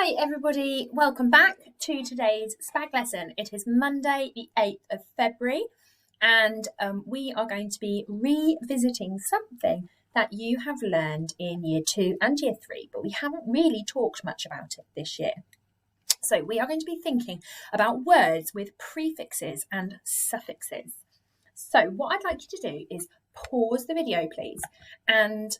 Hi everybody, welcome back to today's SPAG lesson. It is Monday the 8th of February and we are going to be revisiting something that you have learned in Year 2 and Year 3, but we haven't really talked much about it this year. So we are going to be thinking about words with prefixes and suffixes. So what I'd like you to do is pause the video please and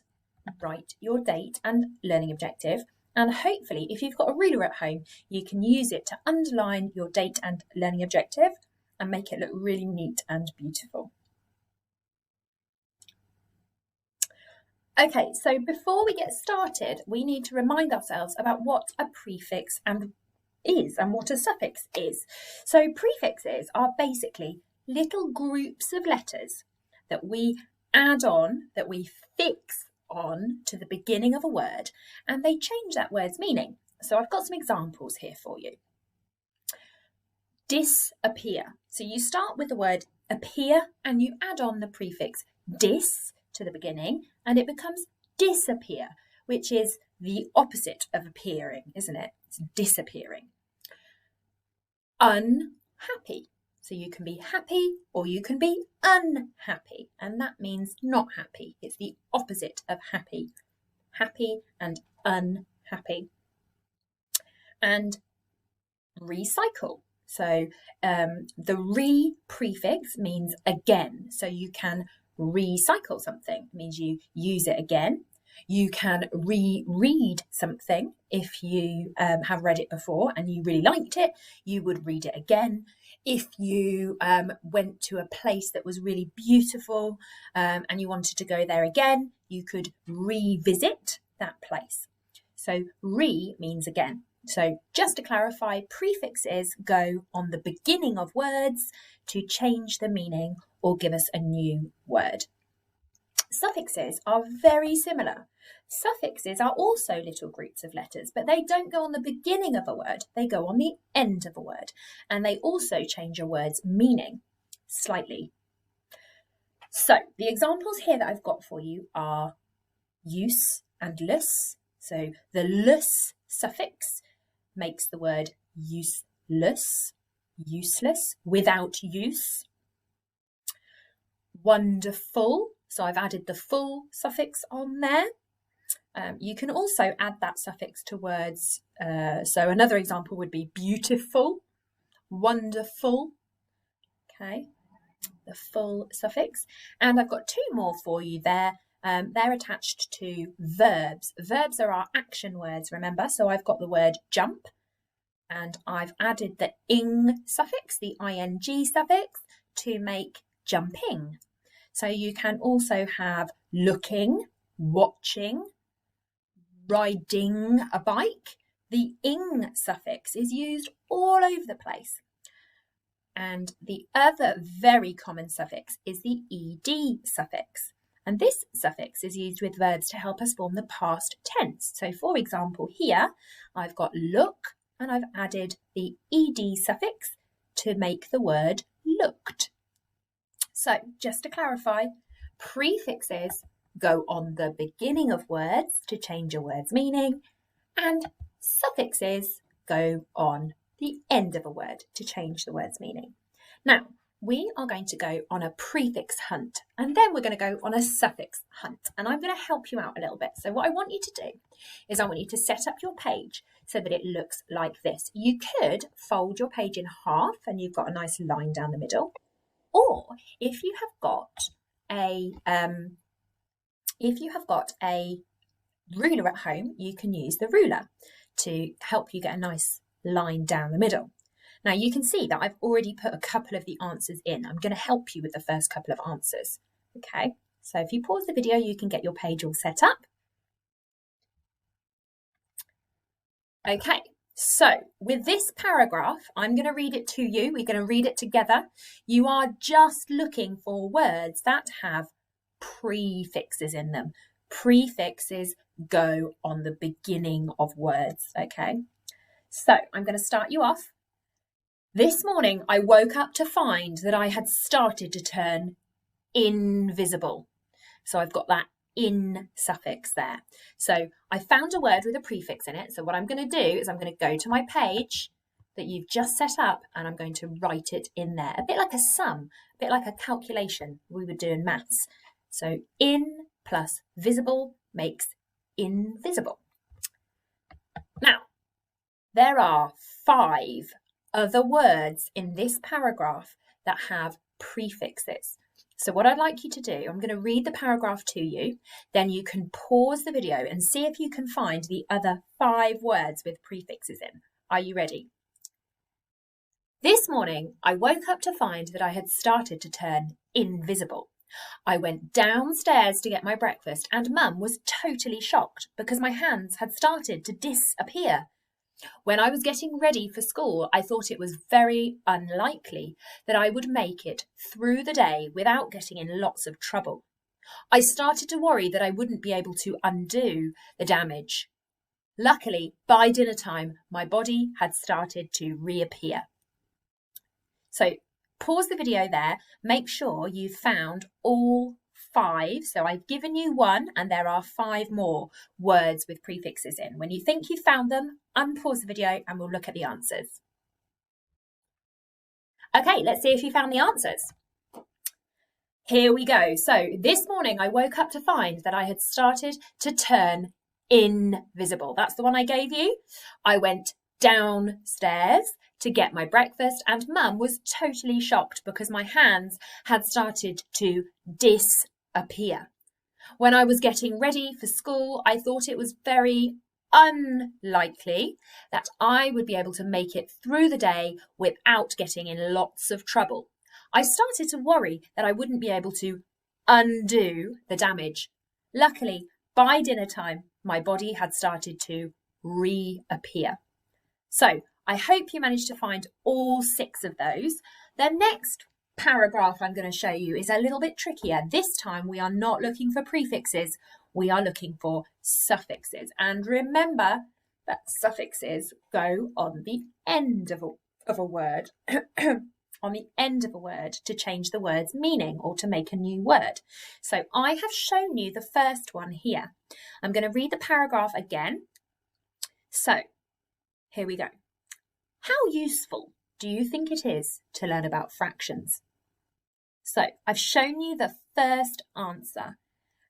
write your date and learning objective. And hopefully, if you've got a ruler at home, you can use it to underline your date and learning objective and make it look really neat and beautiful. Okay, so before we get started, we need to remind ourselves about what a prefix is and what a suffix is. So prefixes are basically little groups of letters that we add on, that we fix on to the beginning of a word, and they change that word's meaning. So I've got some examples here for you. Disappear. So you start with the word appear and you add on the prefix dis to the beginning and it becomes disappear, which is the opposite of appearing, isn't it? It's disappearing. Unhappy. So you can be happy or you can be unhappy, and that means not happy. It's the opposite of happy. Happy and unhappy. And recycle. So the re prefix means again. So you can recycle something. It means you use it again. You can reread something. If you have read it before and you really liked it, you would read it again. If you went to a place that was really beautiful and you wanted to go there again, you could revisit that place. So re means again. So just to clarify, prefixes go on the beginning of words to change the meaning or give us a new word. Suffixes are very similar. Suffixes are also little groups of letters, but they don't go on the beginning of a word, they go on the end of a word, and they also change a word's meaning slightly. So the examples here that I've got for you are use and less. So the less suffix makes the word useless, useless, without use. Wonderful. So I've added the full suffix on there. You can also add that suffix to words. So another example would be beautiful, wonderful. Okay, the full suffix. And I've got two more for you there. They're attached to verbs. Verbs are our action words, remember? So I've got the word jump and I've added the ing suffix, the ing suffix, to make jumping. So you can also have looking, watching, riding a bike. The ing suffix is used all over the place. And the other very common suffix is the ed suffix. And this suffix is used with verbs to help us form the past tense. So for example, here I've got look and I've added the ed suffix to make the word looked. So just to clarify, prefixes go on the beginning of words to change a word's meaning, and suffixes go on the end of a word to change the word's meaning. Now, we are going to go on a prefix hunt, and then we're going to go on a suffix hunt, and I'm going to help you out a little bit. So what I want you to do is I want you to set up your page so that it looks like this. You could fold your page in half and you've got a nice line down the middle. Or if you have got a ruler at home, you can use the ruler to help you get a nice line down the middle. Now you can see that I've already put a couple of the answers in. I'm going to help you with the first couple of answers. Okay, so if you pause the video, you can get your page all set up. Okay. So with this paragraph, I'm going to read it to you. We're going to read it together. You are just looking for words that have prefixes in them. Prefixes go on the beginning of words, okay? So I'm going to start you off. This morning, I woke up to find that I had started to turn invisible. So I've got that in suffix there. So I found a word with a prefix in it. So what I'm going to do is I'm going to go to my page that you've just set up and I'm going to write it in there. A bit like a sum, a bit like a calculation we would do in maths. So in plus visible makes invisible. Now, there are 5 other words in this paragraph that have prefixes. So what I'd like you to do, I'm going to read the paragraph to you, then you can pause the video and see if you can find the other 5 words with prefixes in. Are you ready? This morning, I woke up to find that I had started to turn invisible. I went downstairs to get my breakfast and Mum was totally shocked because my hands had started to disappear. When I was getting ready for school, I thought it was very unlikely that I would make it through the day without getting in lots of trouble. I started to worry that I wouldn't be able to undo the damage. Luckily, by dinner time, my body had started to reappear. So pause the video there, make sure you've found all 5. So I've given you 1 and there are 5 more words with prefixes in. When you think you've found them, unpause the video and we'll look at the answers. Okay, let's see if you found the answers. Here we go. So this morning I woke up to find that I had started to turn invisible. That's the one I gave you. I went downstairs to get my breakfast and Mum was totally shocked because my hands had started to disappear. When I was getting ready for school, I thought it was very unlikely that I would be able to make it through the day without getting in lots of trouble. I started to worry that I wouldn't be able to undo the damage. Luckily, by dinner time, my body had started to reappear. So I hope you managed to find all 6 of those. The next paragraph I'm going to show you is a little bit trickier. This time we are not looking for prefixes, we are looking for suffixes. And remember that suffixes go on the end of a word, on the end of a word to change the word's meaning or to make a new word. So I have shown you the first one here. I'm going to read the paragraph again. So here we go. How useful do you think it is to learn about fractions? So I've shown you the first answer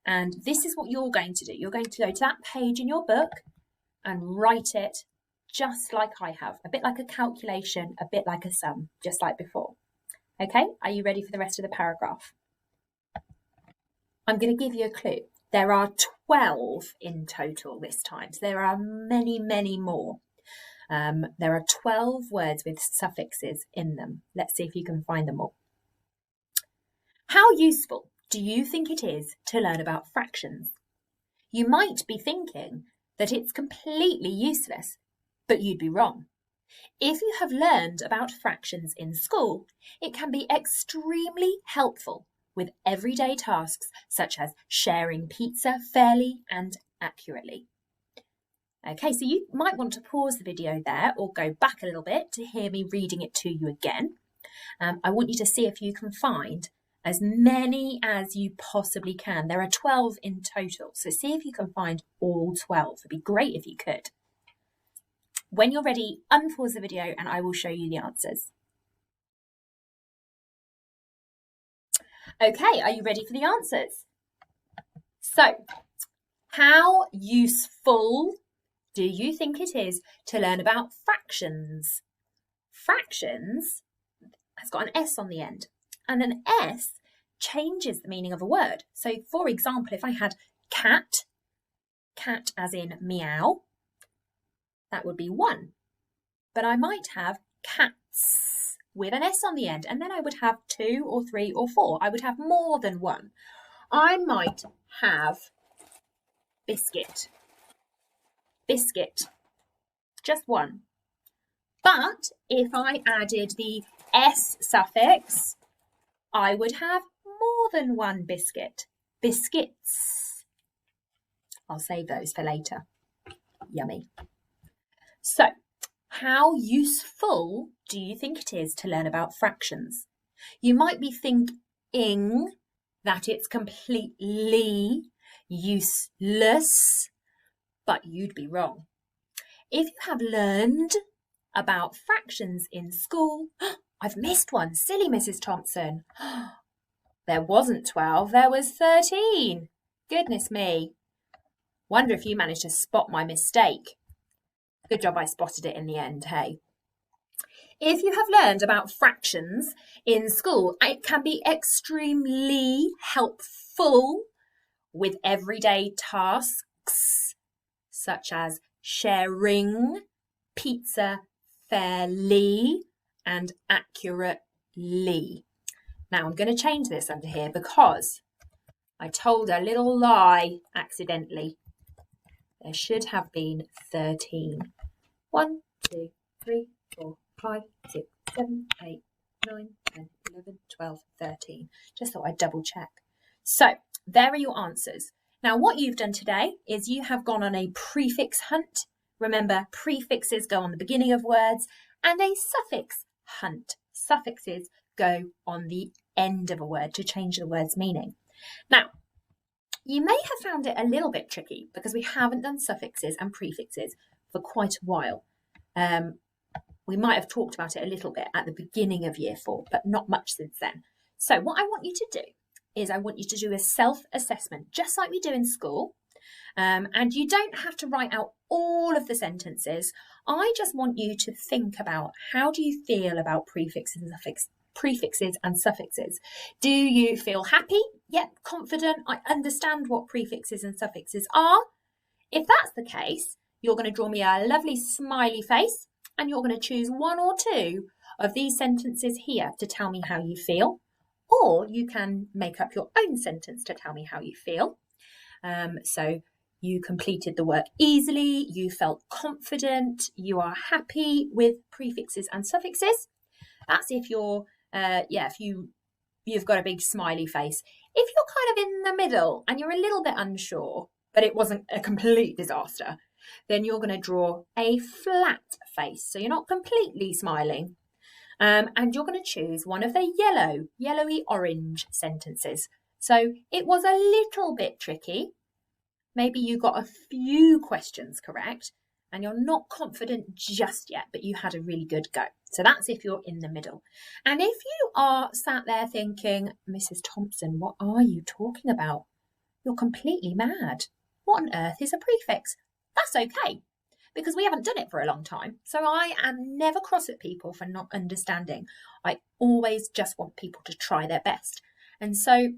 and this is what you're going to do. You're going to go to that page in your book and write it just like I have, a bit like a calculation, a bit like a sum, just like before. Okay, are you ready for the rest of the paragraph? I'm going to give you a clue. There are 12 in total this time, so there are many, many more. There are 12 words with suffixes in them. Let's see if you can find them all. How useful do you think it is to learn about fractions? You might be thinking that it's completely useless, but you'd be wrong. If you have learned about fractions in school, it can be extremely helpful with everyday tasks such as sharing pizza fairly and accurately. Okay, so you might want to pause the video there or go back a little bit to hear me reading it to you again. I want you to see if you can find as many as you possibly can. There are 12 in total, so see if you can find all 12. It'd be great if you could. When you're ready, unpause the video and I will show you the answers. Okay, are you ready for the answers? So, how useful do you think it is to learn about fractions? Fractions has got an S on the end, and an S changes the meaning of a word. So, for example, if I had cat, cat as in meow, that would be 1. But I might have cats with an S on the end, and then I would have 2 or 3 or 4. I would have more than 1. I might have biscuit. Biscuit, just 1. But if I added the S suffix, I would have more than 1 biscuit. Biscuits. I'll save those for later. Yummy. So, how useful do you think it is to learn about fractions? You might be thinking that it's completely useless, but you'd be wrong. If you have learned about fractions in school, I've missed one, silly Mrs. Thompson. There wasn't 12, there was 13. Goodness me. Wonder if you managed to spot my mistake. Good job I spotted it in the end, hey? If you have learned about fractions in school, it can be extremely helpful with everyday tasks such as sharing pizza fairly and accurately. Now I'm going to change this under here because I told a little lie accidentally. There should have been 13. 1, 2, 3, 4, 5, 6, 7, 8, 9, 10, 11, 12, 13. Just thought I'd double check. So there are your answers. Now what you've done today is you have gone on a prefix hunt. Remember, prefixes go on the beginning of words, and a suffix hunt. Suffixes go on the end of a word to change the word's meaning. Now, you may have found it a little bit tricky because we haven't done suffixes and prefixes for quite a while. We might have talked about it a little bit at the beginning of year 4, but not much since then. So what I want you to do is I want you to do a self-assessment, just like we do in school. And you don't have to write out all of the sentences. I just want you to think about, how do you feel about prefixes and suffixes? Do you feel happy, yet confident? I understand what prefixes and suffixes are. If that's the case, you're going to draw me a lovely smiley face, and you're going to choose 1 or 2 of these sentences here to tell me how you feel. Or you can make up your own sentence to tell me how you feel. So you completed the work easily, you felt confident, you are happy with prefixes and suffixes. That's if you're, you've got a big smiley face. If you're kind of in the middle and you're a little bit unsure, but it wasn't a complete disaster, then you're going to draw a flat face. So you're not completely smiling. And you're going to choose one of the yellowy orange sentences. So it was a little bit tricky. Maybe you got a few questions correct and you're not confident just yet, but you had a really good go. So that's if you're in the middle. And if you are sat there thinking, Mrs. Thompson, what are you talking about? You're completely mad. What on earth is a prefix? That's okay, because we haven't done it for a long time. So I am never cross at people for not understanding. I always just want people to try their best. And so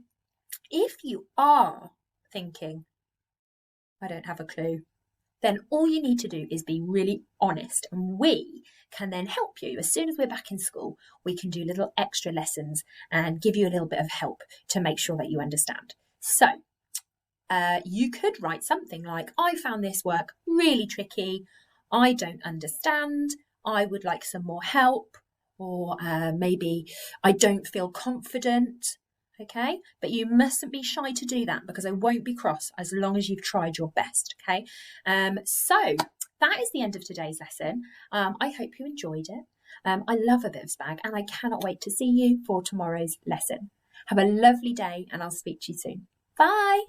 if you are thinking, I don't have a clue, then all you need to do is be really honest, and we can then help you. As soon as we're back in school, we can do little extra lessons and give you a little bit of help to make sure that you understand. So you could write something like, I found this work really tricky, I don't understand, I would like some more help, or maybe I don't feel confident. Okay, but you mustn't be shy to do that, because I won't be cross as long as you've tried your best. Okay, so that is the end of today's lesson. I hope you enjoyed it. I love a bit of spag, and I cannot wait to see you for tomorrow's lesson. Have a lovely day, and I'll speak to you soon. Bye.